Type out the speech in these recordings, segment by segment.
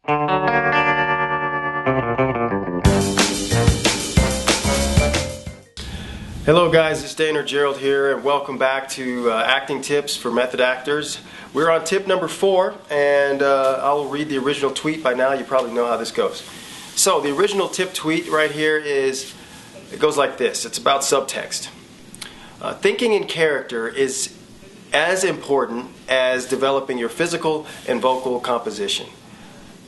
Hello guys, it's Danor Gerald here, and welcome back to Acting Tips for Method Actors. We're on tip number 4, and I'll read the original tweet. By now you probably know how this goes. So the original tip tweet right here it goes like this. It's about subtext. Thinking in character is as important as developing your physical and vocal composition.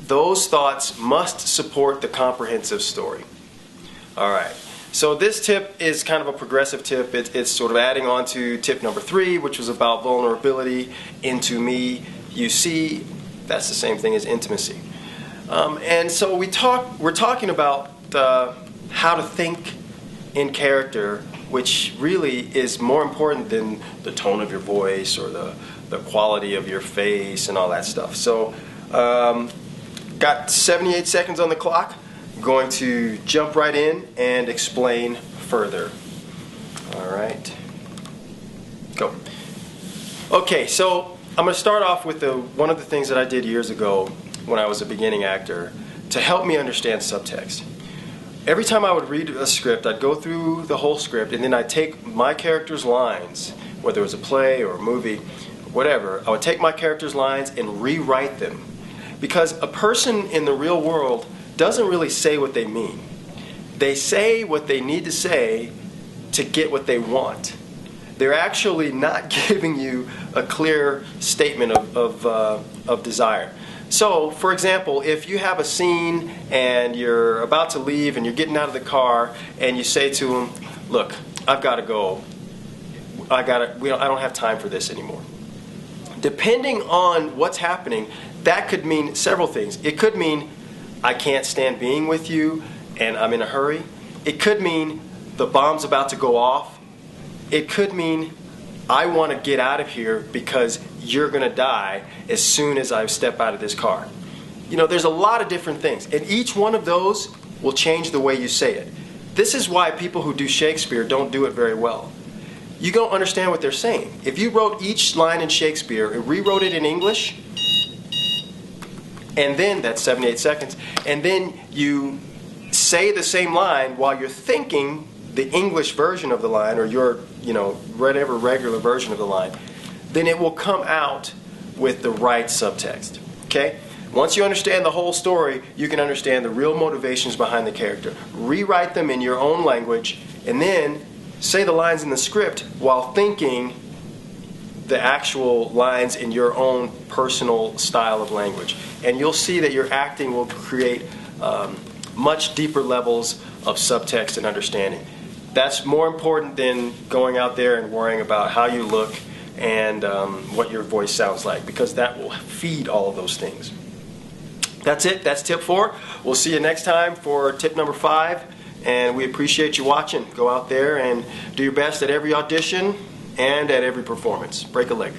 Those thoughts must support the comprehensive story. Alright. So this tip is kind of a progressive tip. It's sort of adding on to tip number 3, which was about vulnerability, into me, you see. That's the same thing as intimacy. And so we're talking about how to think in character, which really is more important than the tone of your voice or the quality of your face and all that stuff. So got 78 seconds on the clock. Going to jump right in and explain further. Alright, go. Okay, so I'm going to start off with one of the things that I did years ago when I was a beginning actor to help me understand subtext. Every time I would read a script, I'd go through the whole script, and then I'd take my character's lines, whether it was a play or a movie, whatever. I would take my character's lines and rewrite them, because a person in the real world doesn't really say what they mean. They say what they need to say to get what they want. They're actually not giving you a clear statement of desire. So, for example, if you have a scene and you're about to leave and you're getting out of the car and you say to them, "Look, I've got to go. I don't have time for this anymore." Depending on what's happening, that could mean several things. It could mean, "I can't stand being with you and I'm in a hurry." It could mean the bomb's about to go off. It could mean I want to get out of here because you're going to die as soon as I step out of this car. You know, there's a lot of different things, and each one of those will change the way you say it. This is why people who do Shakespeare don't do it very well. You don't understand what they're saying. If you wrote each line in Shakespeare and rewrote it in English, and then, that's 78 seconds, and then you say the same line while you're thinking the English version of the line, or your, whatever regular version of the line, then it will come out with the right subtext. Okay? Once you understand the whole story, you can understand the real motivations behind the character. Rewrite them in your own language, and then say the lines in the script while thinking the actual lines in your own personal style of language. And you'll see that your acting will create much deeper levels of subtext and understanding. That's more important than going out there and worrying about how you look and what your voice sounds like, because that will feed all of those things. That's it. That's tip 4. We'll see you next time for tip number 5, and we appreciate you watching. Go out there and do your best at every audition and at every performance. Break a leg.